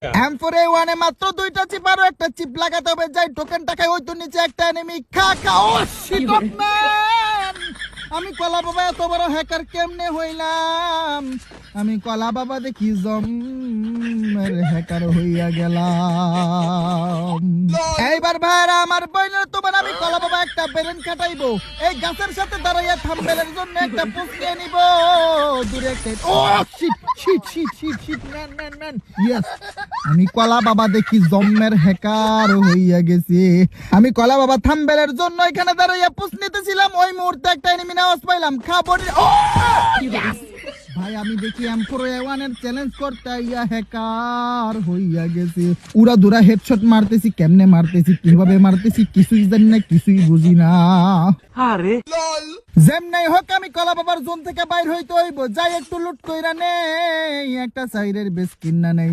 M4A1 মাত্র 2টা chip আর একটা চিপ লাগাতে হবে। যাই টোকেন টাকায় ওই তো নিচে একটা এনিমি খা খা। ও শিট ম্যান, আমি কলা বাবা এত বড় হ্যাকার কেমনে হইলাম? আমি কলা বাবা দেখি জমের হ্যাকার হইয়া গেলাম। এইবার ভাইরা আমার বইলে তোমার আমি কলা বাবা একটা বেরেন কাটাইবো। এই গাছের সাথে দাঁড়াইয়া থাম্বেলের জন্য একটা পোস্ট নিয়ে নিব দূরে একটা। ও shit shit shit shit shit man man man, yes, আমি কলা বাবা দেখি জম্মের হ্যাকার হইয়া গেছি। আমি কলা বাবা থাম্বেলের জন্য এখানে দাঁড়াইয়া পোস্ট নিতেছিলাম, ওই মুহূর্তে একটা এনিমি আওয়াজ পাইলাম খাবো। ভাই আমি দেখি M4A1 এর চ্যালেঞ্জ করতে ইয়া হ্যাকার হইয়া গেছে। উড়া দুরা হেডশট মারতেছি, কেমনে মারতেছি, কিভাবে মারতেছি কিছুই জানি না, কিছুই বুঝি না। আরে যেমনাই হোক আমি কলা বাবার জোন থেকে বাইর হইতে হইব। যাই একটু লুট কইরা নেই, একটা সাইরের বেশ কিন্না নেই।